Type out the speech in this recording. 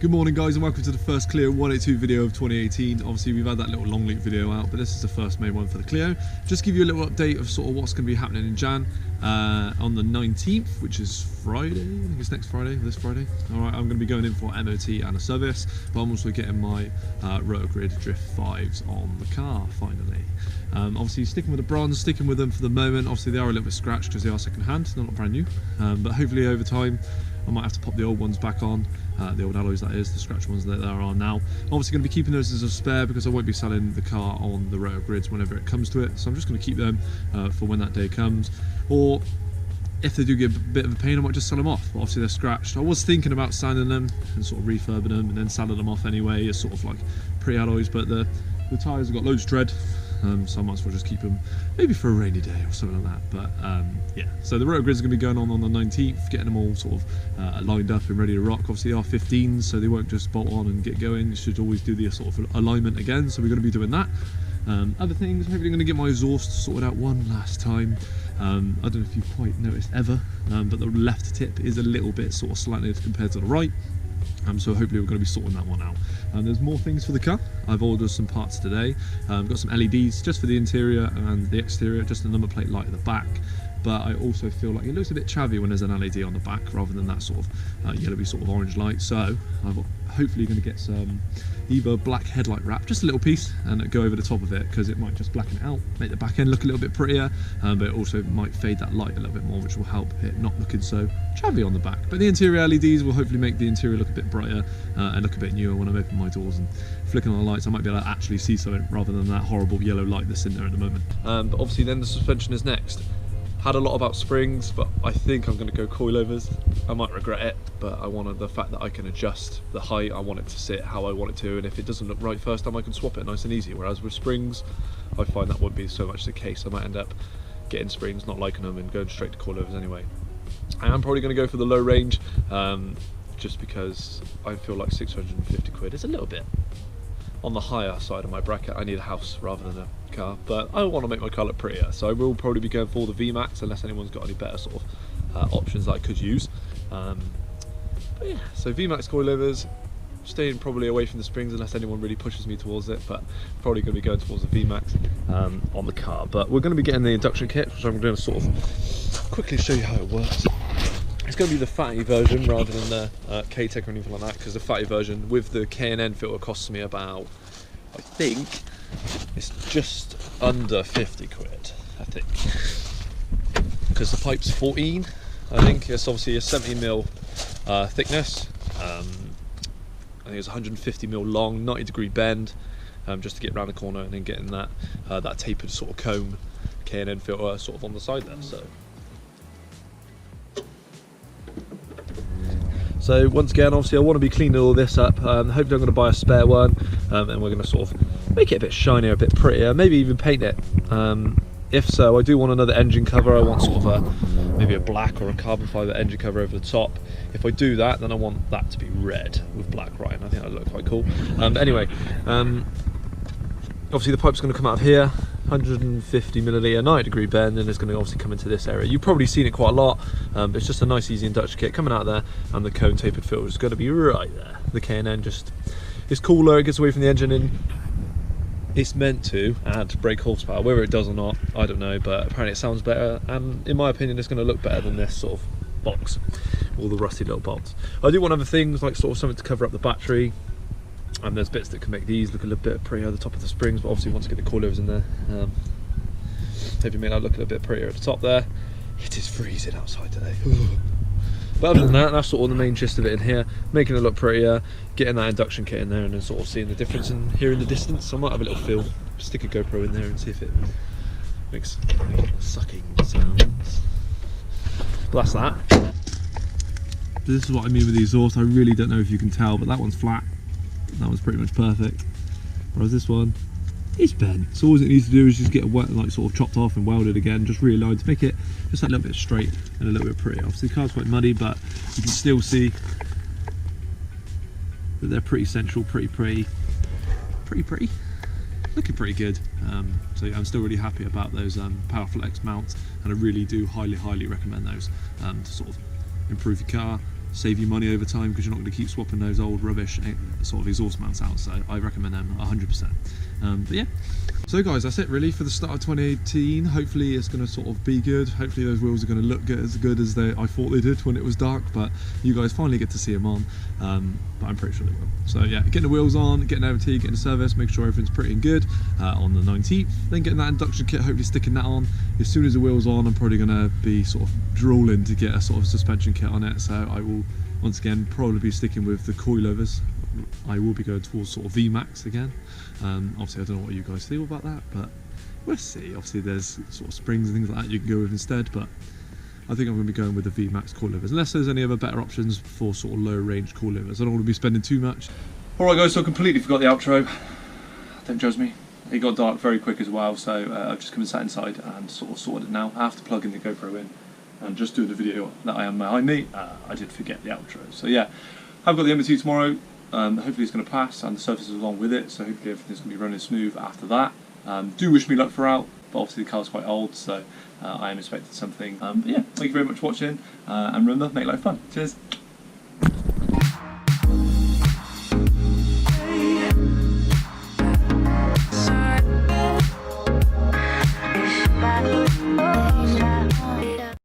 Good morning guys and welcome to the first Clio 182 video of 2018. Obviously we've had that little long leak video out, but this is the first main one for the Clio. Just give you a little update of sort of what's going to be happening in Jan on the 19th, which is Friday. I think it's next Friday, this Friday. Alright, I'm going to be going in for MOT and a service, but I'm also getting my Rotogrid Drift 5s on the car finally. Obviously sticking with the bronze, sticking with them for the moment. Obviously they are a little bit scratched because they are second hand, they're not brand new, but hopefully over time I might have to pop the old ones back on, the old alloys that is, the scratch ones that there are now. I'm obviously going to be keeping those as a spare because I won't be selling the car on the Rotogrids whenever it comes to it, so I'm just going to keep them for when that day comes. Or if they do get a bit of a pain, I might just sell them off. But obviously they're scratched. I was thinking about sanding them and sort of refurbing them and then selling them off anyway as sort of like pre-alloys, but the tyres have got loads of tread. So I might as well just keep them maybe for a rainy day or something like that. But yeah, so the Rotogrids are going to be going on the 19th, getting them all sort of lined up and ready to rock. Obviously they are 15s, so they won't just bolt on and get going. You should always do the sort of alignment again, so we're going to be doing that. Other things, hopefully I'm going to get my exhaust sorted out one last time. I don't know if you've quite noticed ever, but the left tip is a little bit sort of slanted compared to the right. So hopefully we're going to be sorting that one out. There's more things for the car. I've ordered some parts today. Got some LEDs just for the interior and the exterior, just a number plate light at the back. But I also feel like it looks a bit chavvy when there's an LED on the back rather than that sort of yellowy sort of orange light. So I'm hopefully going to get some either black headlight wrap, just a little piece, and go over the top of it because it might just blacken it out, make the back end look a little bit prettier, but it also might fade that light a little bit more, which will help it not looking so chavvy on the back. But the interior LEDs will hopefully make the interior look a bit brighter and look a bit newer when I'm opening my doors and flicking on the lights. I might be able to actually see something rather than that horrible yellow light that's in there at the moment. But obviously then the suspension is next. Had a lot about springs, but I think I'm going to go coilovers. I might regret it, but I wanted the fact that I can adjust the height. I want it to sit how I want it to, and if it doesn't look right first time, I can swap it nice and easy. Whereas with springs, I find that won't be so much the case. I might end up getting springs, not liking them, and going straight to coilovers anyway. I am probably going to go for the low range, just because I feel like 650 quid is a little bit on the higher side of my bracket. I need a house rather than a car, but I want to make my car look prettier, so I will probably be going for the VMAX unless anyone's got any better sort of options that I could use. But yeah, so VMAX coilovers, staying probably away from the springs unless anyone really pushes me towards it, but probably going to be going towards the VMAX on the car. But we're going to be getting the induction kit, which I'm going to sort of quickly show you how it works. It's going to be the fatty version rather than the K-Tech or anything like that, because the fatty version with the K&N filter costs me about, I think, it's just under 50 quid, I think. Because the pipe's 14, I think. It's obviously a 70mm thickness. I think it's 150mm long, 90-degree bend, just to get around the corner and then getting that that tapered sort of cone K&N filter sort of on the side there. So once again, obviously I want to be cleaning all this up. Hopefully I'm going to buy a spare one, and we're going to sort of make it a bit shinier, a bit prettier, maybe even paint it. If so, I do want another engine cover. I want sort of maybe a black or a carbon fibre engine cover over the top. If I do that, then I want that to be red with black writing. I think that would look quite cool. Anyway, obviously the pipe's going to come out of here, 150mm 90-degree bend, and it's going to obviously come into this area. You've probably seen it quite a lot, but it's just a nice easy induction kit coming out there, and the cone tapered filter is going to be right there. The K&N just is cooler, it gets away from the engine, and it's meant to add brake horsepower. Whether it does or not, I don't know, but apparently it sounds better, and in my opinion it's going to look better than this sort of box, all the rusty little bolts. I do want other things like sort of something to cover up the battery. And there's bits that can make these look a little bit prettier at the top of the springs, but obviously once you get the coilovers in there, maybe make that look a little bit prettier at the top there. It is freezing outside today. But other than that, that's sort of the main gist of it in here, making it look prettier, getting that induction kit in there, and then sort of seeing the difference in here in the distance. I might have a little feel, stick a GoPro in there and see if it makes sucking sounds. But that's that. This is what I mean with the exhaust. I really don't know if you can tell, but that one's flat. That was pretty much perfect, whereas this one is bent. So all it needs to do is just get like sort of chopped off and welded again, just realigned to make it just a little bit straight and a little bit pretty. Obviously the car's quite muddy, but you can still see that they're pretty central, pretty looking pretty good. So yeah, I'm still really happy about those PowerFlex mounts, and I really do highly recommend those to sort of improve your car, save you money over time because you're not going to keep swapping those old rubbish sort of exhaust mounts out. So I recommend them 100%. But yeah, so guys, that's it really for the start of 2018. Hopefully it's going to sort of be good. Hopefully those wheels are going to look as good as I thought they did when it was dark, but you guys finally get to see them on. But I'm pretty sure they will. So yeah, getting the wheels on, getting MOT, getting the service, make sure everything's pretty good on the 19th, then getting that induction kit, hopefully sticking that on. As soon as the wheel's on, I'm probably going to be sort of drooling to get a sort of suspension kit on it, so I will once again probably be sticking with the coilovers. I will be going towards sort of VMAX again. Obviously I don't know what you guys feel about that, but we'll see. Obviously there's sort of springs and things like that you can go with instead, but I think I'm going to be going with the VMAX coilovers, unless there's any other better options for sort of low range coilovers. I don't want to be spending too much. Alright guys, so I completely forgot the outro. Don't judge me. It got dark very quick as well, so I've just come and sat inside and sort of sorted it now. I have to plug in the GoPro in and just do the video that I am behind me. I did forget the outro. So yeah, I've got the MOT tomorrow. Hopefully it's going to pass and the surface is along with it, so hopefully everything's going to be running smooth after that. Do wish me luck for out, but obviously the car's quite old, so I am expecting something. But yeah, thank you very much for watching, and remember, make life fun. Cheers.